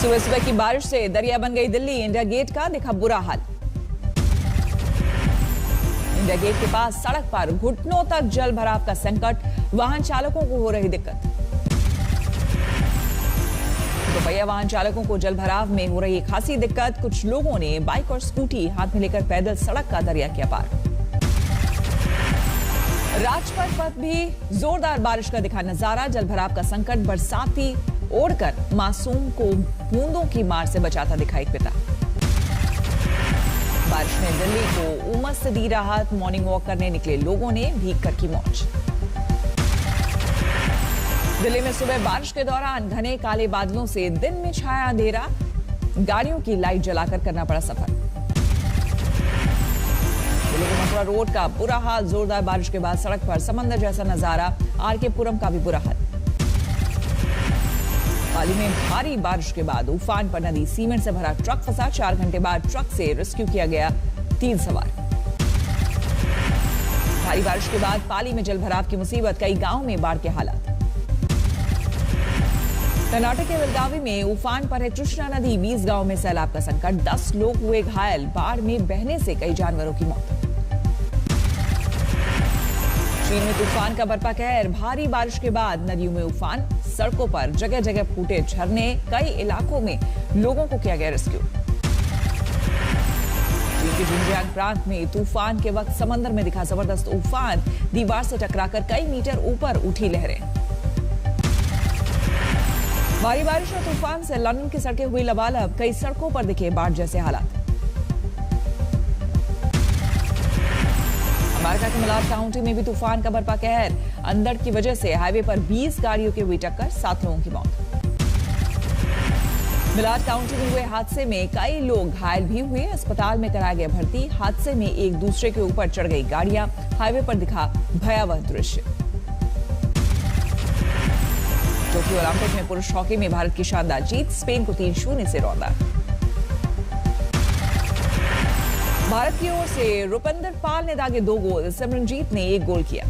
सुबह सुबह की बारिश से दरिया बन गई दिल्ली। इंडिया गेट का दिखा बुरा हाल। इंडिया गेट के पास सड़क पर घुटनों तक जल भराव का संकट, वाहन चालकों को हो रही दिक्कत। दोपहिया वाहन चालकों को जल भराव में हो रही खासी दिक्कत। कुछ लोगों ने बाइक और स्कूटी हाथ में लेकर पैदल सड़क का दरिया किया पार। राजपथ पर भी जोरदार बारिश का दिखा नजारा। जल भराव का संकट, बरसाती ओढ़कर मासूम को बूंदों की मार से बचाता दिखा एक पिता। बारिश में दिल्ली को उमस से दी राहत। मॉर्निंग वॉक करने निकले लोगों ने भीग कर की मौज। दिल्ली में सुबह बारिश के दौरान घने काले बादलों से दिन में छाया अंधेरा। गाड़ियों की लाइट जलाकर करना पड़ा सफर। दिल्ली के मथुरा रोड का बुरा हाल। जोरदार बारिश के बाद सड़क पर समंदर जैसा नजारा। आरके पुरम का भी बुरा हाल। पाली में भारी बारिश के बाद उफान पर नदी। सीमेंट से भरा ट्रक फंसा। 4 घंटे बाद ट्रक से रेस्क्यू किया गया 3 सवार। भारी बारिश के बाद पाली में जल भराव की मुसीबत। कई गांवों में बाढ़ के हालात। कर्नाटक के बेलगावी में उफान पर है कृष्णा नदी। 20 गांवों में सैलाब का संकट। 10 लोग हुए घायल। बाढ़ में बहने से कई जानवरों की मौत। चीन में तूफान का बरपा कहर। भारी बारिश के बाद नदियों में उफान। सड़कों पर जगह जगह फूटे झरने। कई इलाकों में लोगों को किया गया रेस्क्यू। चीन के जिनजियांग प्रांत में तूफान के वक्त समंदर में दिखा जबरदस्त उफान। दीवार से टकराकर कई मीटर ऊपर उठी लहरें। भारी बारिश और तूफान से लंदन की सड़कें हुई लबालब। कई सड़कों पर दिखे बाढ़ जैसे हालात। अमेरिका के मिलाड काउंटी में भी तूफान का बरपा कहर। अंधड़ की वजह से हाईवे पर 20 गाड़ियों की हुई टक्कर। 7 लोगों की मौत। मिलाड काउंटी में हुए हादसे में कई लोग घायल भी हुए। अस्पताल में कराया गया भर्ती। हादसे में एक दूसरे के ऊपर चढ़ गई गाड़ियां। हाईवे पर दिखा भयावह दृश्य। टोक्यो ओलंपिक में पुरुष हॉकी में भारत की शानदार जीत। स्पेन को 3-0 से रौंदा। भारत की ओर से रुपिंदर पाल ने दागे 2 गोल। सिमरनजीत ने 1 गोल किया।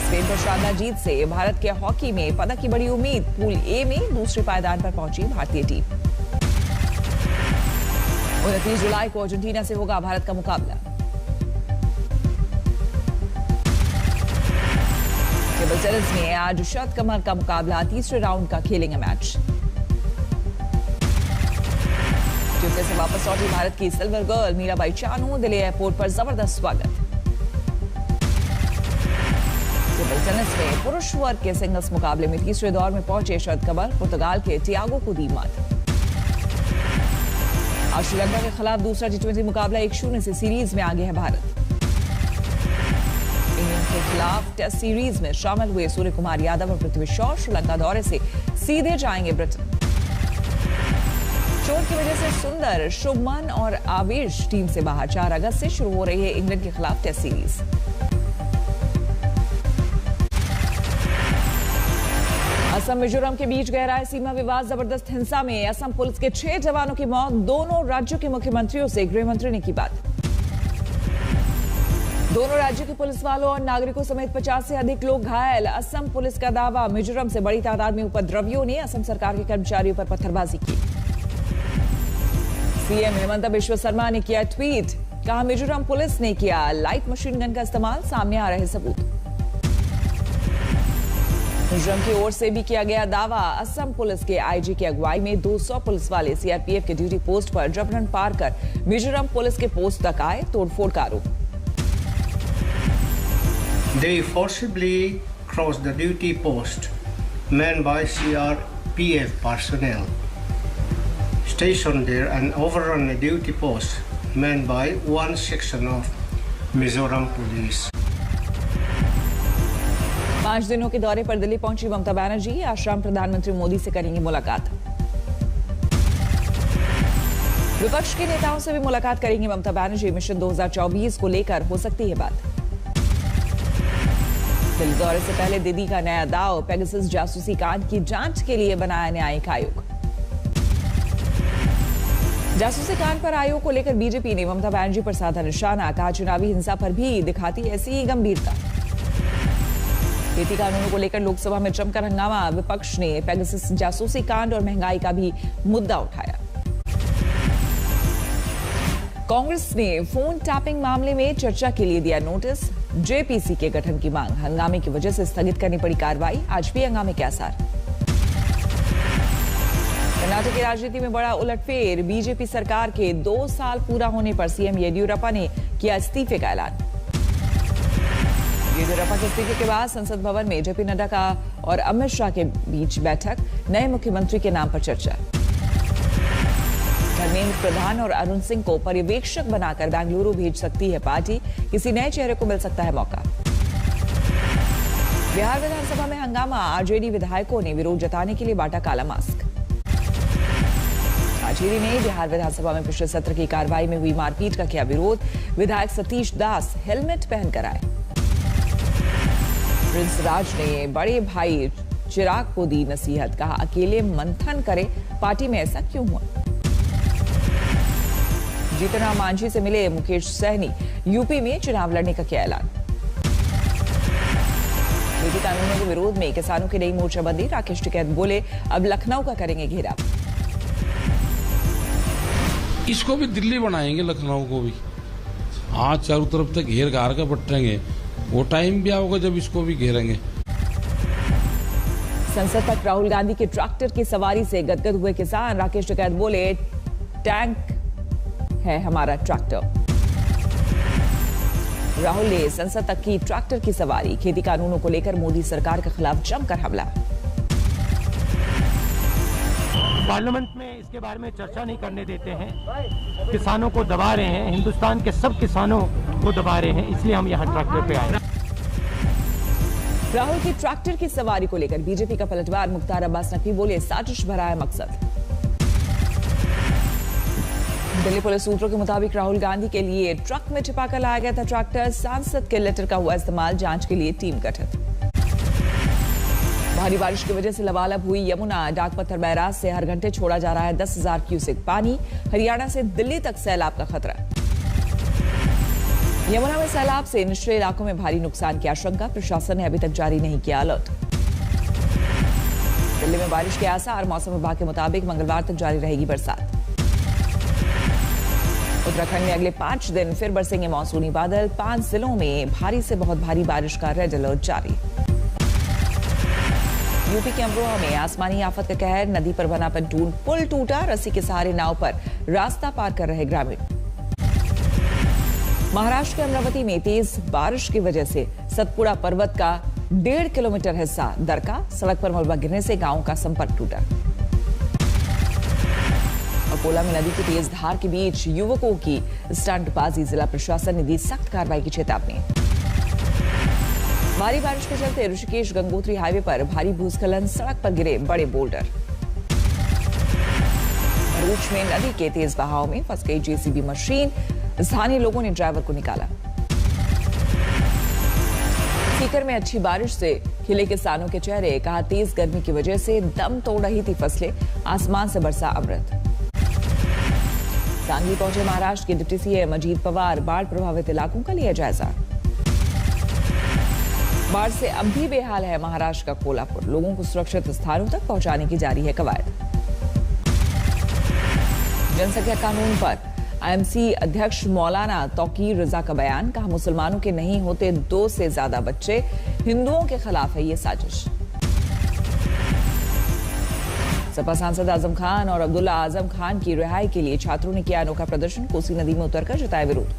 स्पेन पर शानदार जीत से भारत के हॉकी में पदक की बड़ी उम्मीद। पूल ए में दूसरे पायदान पर पहुंची भारतीय टीम। 29 जुलाई को अर्जेंटीना से होगा भारत का मुकाबला। टेबल टेनिस में आज शरद कमल का मुकाबला। तीसरे राउंड का खेलेंगे मैच। यूके से वापस लौटी भारत की silver girl Mirabai Chanu. Delhi airport पर जबरदस्त स्वागत। टेबल टेनिस में पुरुष वर्ग के सिंगल्स मुकाबले में तीसरे दौर में पहुंचे शरद कमल। पुर्तगाल के टियागो को दी मात। आज श्रीलंका के खिलाफ दूसरा T20 मुकाबला। 1-0 से सीरीज में आगे है भारत। इंग्लैंड के खिलाफ टेस्ट सीरीज में शामिल हुए सूर्य कुमार यादव और पृथ्वी शॉ श्रीलंका दौरे से सीधे जाएंगे ब्रिटेन। चोट की वजह से सुंदर, शुभमन और आवेश टीम से बाहर। 4 अगस्त से शुरू हो रही है इंग्लैंड के खिलाफ टेस्ट सीरीज। असम मिजोरम के बीच गहराए सीमा विवाद। जबरदस्त हिंसा में असम पुलिस के 6 जवानों की मौत। दोनों राज्यों के मुख्यमंत्रियों से गृह मंत्री ने की बात। दोनों राज्यों के पुलिस वालों और नागरिकों समेत 50 से अधिक लोग घायल। असम पुलिस का दावा, मिजोरम से बड़ी तादाद में उपद्रवियों ने असम सरकार के कर्मचारियों पर पत्थरबाजी की। सीएम हिमंता बिश्व शर्मा ने किया ट्वीट। कहा मिजोरम पुलिस ने किया लाइट मशीन गन का इस्तेमाल। सामने आ रहे सबूत। मिजोरम की ओर से भी किया गया दावा। असम पुलिस के आईजी की अगुवाई में 200 पुलिस वाले सीआरपीएफ के ड्यूटी पोस्ट पर जबरन पार कर मिजोरम पुलिस के पोस्ट तक आए। तोड़फोड़ का आरोप। They forcibly crossed the duty post manned by CRPF personnel stationed there and overrun the duty post manned by one section of Mizoram Police. 5 दिनों के दौरे पर दिल्ली पहुंची ममता बनर्जी। आज शाम प्रधानमंत्री मोदी से करेंगी मुलाकात। विपक्ष के नेताओं से भी मुलाकात करेंगी ममता बनर्जी। मिशन 2024 को लेकर हो सकती है बात। दिल्ली दौरे से पहले दीदी का नया दाव। पेगासस जासूसी कांड की जांच के लिए बनाया न्यायिक आयोग। जासूसी कांड पर आयोग को लेकर बीजेपी ने ममता बनर्जी पर साधा निशाना। कहा चुनावी हिंसा पर भी दिखाती ऐसी ही गंभीरता। खेती कानूनों को लेकर लोकसभा में जमकर हंगामा। विपक्ष ने पेगासस जासूसी कांड और महंगाई का भी मुद्दा उठाया। कांग्रेस ने फोन टैपिंग मामले में चर्चा के लिए दिया नोटिस। जेपीसी के गठन की मांग हंगामे की वजह से स्थगित करनी पड़ी कार्रवाई। आज भी हंगामे के आसार। कर्नाटक की राजनीति में बड़ा उलटफेर। बीजेपी सरकार के 2 साल पूरा होने पर सीएम येदियुरप्पा ने किया इस्तीफे का ऐलान। येदियुरप्पा के इस्तीफे के बाद संसद भवन में जेपी नड्डा का और अमित शाह के बीच बैठक। नए मुख्यमंत्री के नाम पर चर्चा। धर्मेंद्र प्रधान और अरुण सिंह को पर्यवेक्षक बनाकर बेंगलुरु भेज सकती है पार्टी। किसी नए चेहरे को मिल सकता है मौका। बिहार विधानसभा में हंगामा। आरजेडी विधायकों ने विरोध जताने के लिए बांटा काला मास्क। आरजेडी ने बिहार विधानसभा में पिछले सत्र की कार्रवाई में हुई मारपीट का किया विरोध। विधायक सतीश दास हेलमेट पहनकर आए। प्रिंस राज ने बड़े भाई चिराग को दी नसीहत। कहा अकेले मंथन करे, पार्टी में ऐसा क्यों हुआ। जीतन राम मांझी से मिले मुकेश सहनी। यूपी में चुनाव लड़ने का किया ऐलान। खेती कानूनों के विरोध में किसानों की नई मोर्चाबंदी। राकेश टिकैत बोले अब लखनऊ का करेंगे घेराव। इसको भी दिल्ली बनाएंगे, लखनऊ को भी। आज चारों तरफ तक घेर घार कर बटेंगे। वो टाइम भी आओगे जब इसको भी घेरेंगे। संसद तक राहुल गांधी के ट्रैक्टर की सवारी से गदगद हुए किसान। राकेश टिकैत बोले टैंक है हमारा ट्रैक्टर। राहुल ने संसद तक की ट्रैक्टर की सवारी। खेती कानूनों को लेकर मोदी सरकार के खिलाफ जमकर हमला। पार्लियामेंट में इसके बारे में चर्चा नहीं करने देते हैं। किसानों को दबा रहे हैं, हिंदुस्तान के सब किसानों को दबा रहे हैं, इसलिए हम यहाँ ट्रैक्टर पे आए। राहुल की ट्रैक्टर की सवारी को लेकर बीजेपी का पलटवार। मुख्तार अब्बास नकवी बोले साजिश भरा है मकसद। दिल्ली पुलिस सूत्रों के मुताबिक राहुल गांधी के लिए ट्रक में छिपाकर लाया गया था ट्रैक्टर। सांसद के लेटर का हुआ इस्तेमाल। जांच के लिए टीम गठित। भारी बारिश की वजह से लबालब हुई यमुना। डाकपत्थर बैराज से हर घंटे छोड़ा जा रहा है 10,000 क्यूसेक पानी। हरियाणा से दिल्ली तक सैलाब का खतरा। यमुना में सैलाब से निचले इलाकों में भारी नुकसान की आशंका। प्रशासन ने अभी तक जारी नहीं किया अलर्ट। दिल्ली में बारिश के आसार। मौसम विभाग के मुताबिक मंगलवार तक जारी रहेगी बरसात। उत्तराखंड में अगले 5 दिन फिर बरसेंगे मॉनसूनी बादल। 5 जिलों में भारी से बहुत भारी बारिश का रेड अलर्ट जारी। यूपी के अमरोहा में आसमानी आफत का कहर। नदी पर बना pontoon पुल टूटा। रस्सी के सहारे नाव पर रास्ता पार कर रहे ग्रामीण। महाराष्ट्र के अमरावती में तेज बारिश की वजह से सतपुड़ा पर्वत का 1.5 किलोमीटर हिस्सा दरका। सड़क पर मलबा गिरने से गांव का संपर्क टूटा। अकोला में नदी की तेज धार के बीच युवकों की स्टंटबाजी। जिला प्रशासन ने दी सख्त कार्रवाई की चेतावनी। भारी बारिश के चलते ऋषिकेश गंगोत्री हाईवे पर भारी भूस्खलन। सड़क पर गिरे बड़े बोल्डर। भरूच में नदी के तेज बहाव में फंस गई जेसीबी मशीन। स्थानीय लोगों ने ड्राइवर को निकाला। सीकर में अच्छी बारिश से खिले किसानों के चेहरे। कहा तेज गर्मी की वजह से दम तोड़ रही थी फसलें। आसमान से बरसा अमृत। सांगली पहुंचे महाराष्ट्र के डिप्टी सीएम अजीत पवार। बाढ़ प्रभावित इलाकों का लिया जायजा। बाढ़ से अब भी बेहाल है महाराष्ट्र का कोल्हापुर। लोगों को सुरक्षित स्थानों तक पहुंचाने की जारी है कवायद। जनसंख्या कानून पर आईएमसी अध्यक्ष मौलाना तौकीर रजा का बयान। कहा मुसलमानों के नहीं होते 2 से ज्यादा बच्चे। हिंदुओं के खिलाफ है ये साजिश। सपा सांसद आजम खान और अब्दुल्ला आजम खान की रिहाई के लिए छात्रों ने किया अनोखा प्रदर्शन। कोसी नदी में उतरकर जताया विरोध।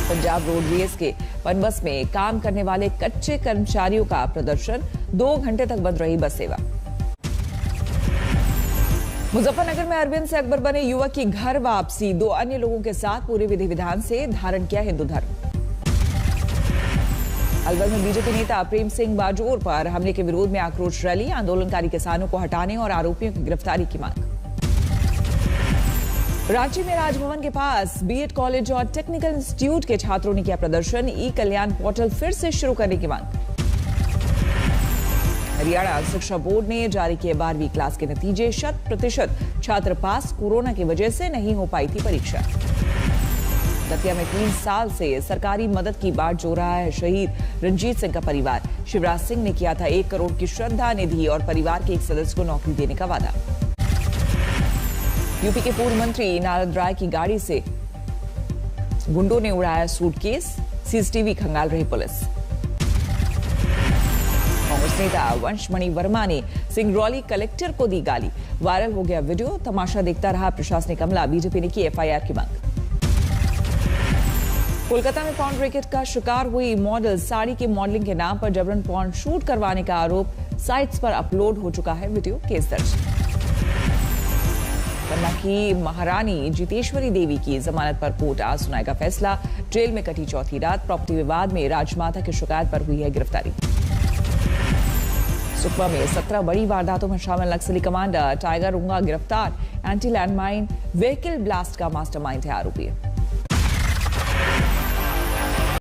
पंजाब रोडवेज के पनबस में काम करने वाले कच्चे कर्मचारियों का प्रदर्शन। 2 घंटे तक बंद रही बस सेवा। मुजफ्फरनगर में अरविंद से अकबर बने युवक की घर वापसी। 2 अन्य लोगों के साथ पूरे विधि विधान से धारण किया हिंदू धर्म। अलवर में बीजेपी नेता प्रेम सिंह बाजोर पर हमले के विरोध में आक्रोश रैली। आंदोलनकारी किसानों को हटाने और आरोपियों की गिरफ्तारी की मांग। रांची में राजभवन के पास बीएड कॉलेज और टेक्निकल इंस्टीट्यूट के छात्रों ने किया प्रदर्शन। ई कल्याण पोर्टल फिर से शुरू करने की मांग। हरियाणा शिक्षा बोर्ड ने जारी किए 12वीं क्लास के नतीजे। 100% छात्र पास। कोरोना की वजह से नहीं हो पाई थी परीक्षा। दतिया में 3 साल से सरकारी मदद की बाट जो रहा है शहीद रंजीत सिंह का परिवार। शिवराज सिंह ने किया था 1 करोड़ की श्रद्धा निधि और परिवार के एक सदस्य को नौकरी देने का वादा। यूपी के पूर्व मंत्री नारद राय की गाड़ी से गुंडों ने उड़ाया सूटकेस, सीसीटीवी खंगाल रही पुलिस। कांग्रेस नेता वंशमणि वर्मा ने सिंगरौली कलेक्टर को दी गाली, वायरल हो गया वीडियो। तमाशा देखता रहा प्रशासनिक अमला, बीजेपी ने की एफआईआर की मांग। कोलकाता में पॉर्न रैकेट का शिकार हुई मॉडल साड़ी के मॉडलिंग के नाम पर जबरन पॉर्न शूट करवाने का आरोप, साइट्स पर अपलोड हो चुका है वीडियो, केस दर्ज। पन्ना की महारानी जितेश्वरी देवी की जमानत पर कोर्ट आज सुनाएगा फैसला। जेल में कटी चौथी रात, प्रॉपर्टी विवाद में राजमाता की शिकायत पर हुई है गिरफ्तारी। सुकमा में 17 बड़ी वारदातों में शामिल नक्सली कमांडर टाइगर उंगा गिरफ्तार। एंटी लैंडमाइन व्हीकल ब्लास्ट का मास्टरमाइंड है आरोपी।